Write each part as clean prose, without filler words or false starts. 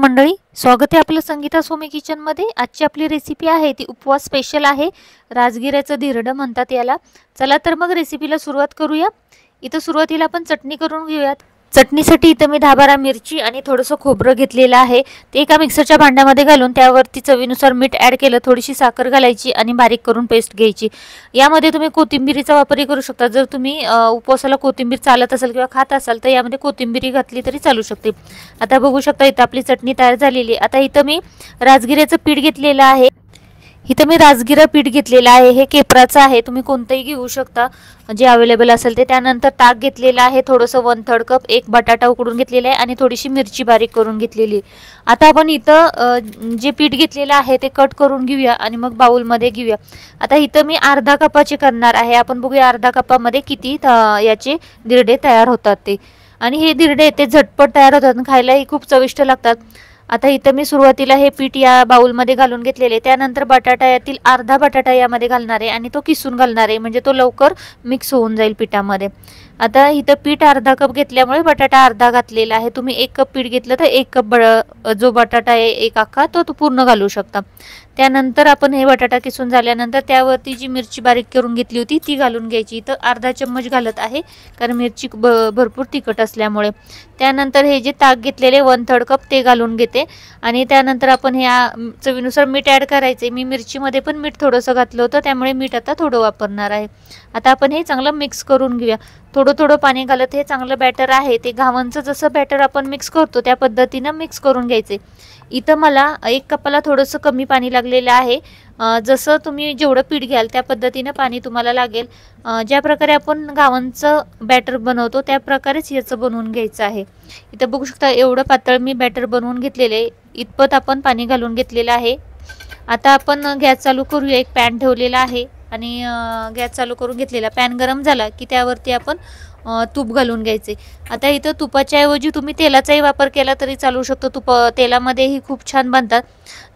मंडळी, स्वागत आहे आपलं संगीता सोमी किचनमध्ये। आजची आपली रेसिपी आहे ती उपवास स्पेशल आहे। राजगिऱ्याचं धिरडं म्हणतात याला। चला तर मग रेसिपीला सुरुवात करूया। इथं सुरुवातीला आपण चटणी करून घेऊयात। चटणीसाठी इथं मी 10-12 मिरची आणि थोडंसं खोबरं घेतलेलं आहे। ते एका मिक्सरच्या भांड्यामध्ये घालून त्यावरती चवीनुसार मीठ ॲड केलं, थोडीशी साखर घालायची आणि बारीक करून पेस्ट घ्यायची। यामध्ये तुम्ही कोथिंबीरीचा वापरही करू शकता। जर तुम्ही उपवासाला कोथिंबीर चालत असेल किंवा खात असाल तर यामध्ये कोथिंबीरी घातली तरी चालू शकते। आता बघू शकता इथं आपली चटणी तयार झालेली आहे। आता इथं मी राजगिऱ्याचं पीठ घेतलेलं आहे। इथं मी राजगिरा पीठ घेतलेलं आहे। हे केपराचं आहे, तुम्ही कोणतंही घेऊ शकता जे अवेलेबल असेल ते। त्यानंतर ताक घेतलेलं आहे थोडंसं 1/3 कप, एक बटाटा उकडून घेतलेला आहे आणि थोडीशी मिरची बारीक करून घेतलेली। आता आपण इथं जे पीठ घेतलेलं आहे ते कट करून घेऊया आणि मग बाउलमध्ये घेऊया। आता इथं मी अर्धा कपाचे करणार आहे। आपण बघूया अर्धा कपामध्ये किती याचे धिरडे तयार होतात ते। आणि हे धिरडे ते झटपट तयार होतात, खायलाही खूप चविष्ट लागतात। आता इथं मी सुरुवातीला हे पीठ या बाउलमध्ये घालून घेतलेले। त्यानंतर बटाटा यातील अर्धा बटाटा यामध्ये घालणार आहे आणि तो किसून घालणार आहे, म्हणजे तो लवकर मिक्स होऊन जाईल पिठामध्ये। आता इथं पीठ अर्धा कप घेतल्यामुळे बटाटा अर्धा घातलेला आहे। तुम्ही 1 कप पीठ घेतलं तर 1 कप जो बटाटा आहे एक अख्खा तो पूर्ण घालू शकता। त्यानंतर आपण हे बटाटा किसून झाल्यानंतर त्यावरती जी मिरची बारीक करून घेतली होती ती घालून घ्यायची। इथं अर्धा चम्मच घालत आहे कारण मिरची भरपूर तिखट असल्यामुळे। त्यानंतर हे जे ताक घेतलेले 1/3 कप ते घालून घेते आणि त्यानंतर आपण हे चवीनुसार मीठ ॲड करायचे। मी मिरचीमध्ये पण मीठ थोडंसं घातलं होतं त्यामुळे मीठ आता थोडं वापरणार आहे। आता आपण हे चांगलं मिक्स करून घेऊया। थोडं थोडं पाणी घालत हे चांगलं बॅटर आहे ते घावणचं जसं बॅटर आपण मिक्स करतो त्या पद्धतीनं मिक्स करून घ्यायचे। इथं मला 1 कपाला थोडंसं कमी पाणी लागलेलं आहे। जसं तुम्ही जेवढं पीठ घ्याल त्या पद्धतीनं पाणी तुम्हाला लागेल। ज्या प्रकारे आपण घावणचं बॅटर बनवतो त्या प्रकारेच याचं बनवून घ्यायचं आहे। इथं बघू शकता एवढं पातळ मी बॅटर बनवून घेतलेलं आहे। इतपत आपण पाणी घालून घेतलेलं आहे। आता आपण गॅस चालू करूया। एक पॅन ठेवलेला आहे आणि गॅस चालू करून घेतलेला। पॅन गरम झाला की त्यावरती आपण तूप घालून घ्यायचे। आता इथं तुपाच्या ऐवजी तुम्ही तेलाचाही वापर केला तरी चालू शकतो। तेलामध्येही खूप छान बनतात।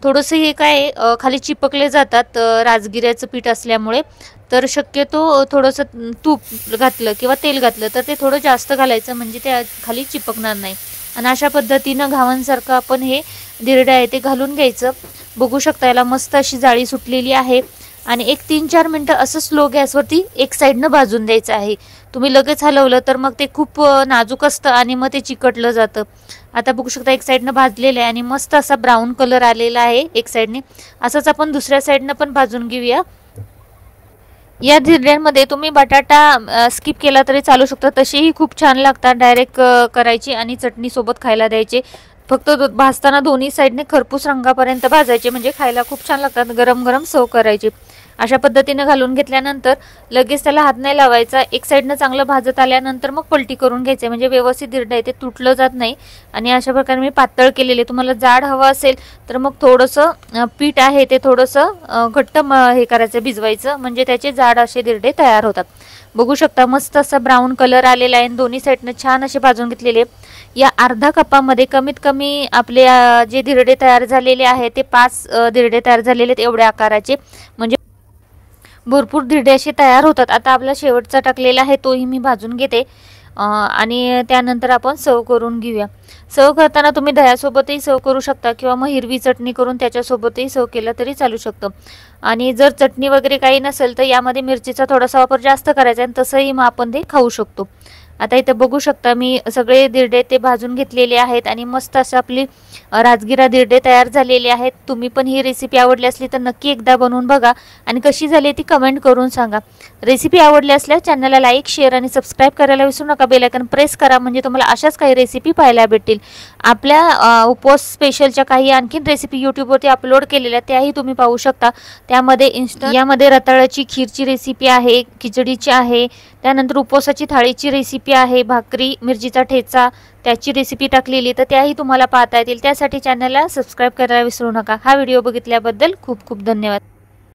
थोडंसं हे काय खाली चिपकले जातात राजगिऱ्याचं पीठ असल्यामुळे, तर शक्यतो थोडंसं तूप घातलं किंवा तेल घातलं तर ते थोडं जास्त घालायचं, म्हणजे ते खाली चिपकणार नाही। आणि अशा पद्धतीनं घावणसारखं आपण हे धिरडं आहे ते घालून घ्यायचं। बघू शकता याला मस्त अशी जाळी सुटलेली आहे आणि एक 3-4 मिनटं असं स्लो गॅसवरती एक साईडनं भाजून द्यायचं आहे। तुम्ही लगेच हलवलं तर मग ते खूप नाजूक असतं आणि मग ते चिकटलं जातं। आता बघू शकता एक साईडनं भाजलेलं आहे आणि मस्त असा ब्राऊन कलर आलेला आहे एक साईडने। असंच आपण दुसऱ्या साईडनं पण भाजून घेऊया। या धिरड्यांमध्ये तुम्ही बटाटा स्किप केला तरी चालू शकता, तसेही खूप छान लागतात। डायरेक्ट करायची आणि चटणी सोबत खायला द्यायचे। फक्त भाजताना दोन्ही साईडने खरपूस रंगापर्यंत भाजायचे, म्हणजे खायला खूप छान लागतात। गरम गरम सर्व करायचे। अशा पद्धतीने घालून घेतल्यानंतर लगेच त्याला हात नाही लावायचा। एक साईडनं चांगलं भाजत आल्यानंतर मग पलटी करून घ्यायचे, म्हणजे व्यवस्थित धिरडं आहे ते तुटलं जात नाही। आणि अशा प्रकारे मी पातळ केलेले। तुम्हाला जाड हवं असेल तर मग थोडंसं पीठ आहे ते थोडंसं घट्ट हे करायचं, भिजवायचं, म्हणजे त्याचे जाड असे धिरडे तयार होतात। बघू शकता मस्त असा ब्राऊन कलर आलेला आहे। दोन्ही साईडनं छान असे भाजून घेतलेले। या अर्धा कपामध्ये कमीत कमी आपले जे धिरडे तयार झालेले आहेत ते 5 धिरडे तयार झालेले आहेत एवढ्या आकाराचे, म्हणजे भरपूर धिरडे असे तयार होतात। आता आपला शेवटचा टाकलेला आहे तोही मी भाजून घेते आणि त्यानंतर आपण सर्व करून घेऊया। सर्व करताना तुम्ही दह्यासोबतही सर्व करू शकता किंवा मग हिरवी चटणी करून त्याच्यासोबतही सर्व केलं तरी चालू शकतं। आणि जर चटणी वगैरे काही नसेल तर यामध्ये मिरचीचा थोडासा वापर जास्त करायचा आणि तसंही मग आपण ते खाऊ शकतो। आता इथं बघू शकता मी सगळे धिरडे ते भाजून घेतलेले आहेत आणि मस्त असं आपली राजगिरा धिरडे तयार झालेले आहेत। तुम्ही पण ही रेसिपी आवडली असली तर नक्की एकदा बनवून बघा आणि कशी झाली ती कमेंट करून सांगा। रेसिपी आवडली असल्यास चॅनलला लाईक, शेअर आणि सबस्क्राईब करायला विसरू नका। बेल आयकॉन प्रेस करा, म्हणजे तुम्हाला अशाच काही रेसिपी पाहायला भेटतील। आपल्या उपवास स्पेशलच्या काही आणखीन रेसिपी यूट्यूबवरती अपलोड केलेल्या त्याही तुम्ही पाहू शकता। त्यामध्ये यामध्ये रताळ्याची खीरची रेसिपी आहे, खिचडीची आहे, त्यानंतर उपवासाची थाळीची रेसिपी आहे, भाकरी मिरचीचा ठेचा त्याची रेसिपी टाकलेली, तर त्याही तुम्हाला पाहता येतील। त्यासाठी चॅनलला सबस्क्राईब करायला विसरू नका। हा व्हिडिओ बघितल्याबद्दल खूप खूप धन्यवाद।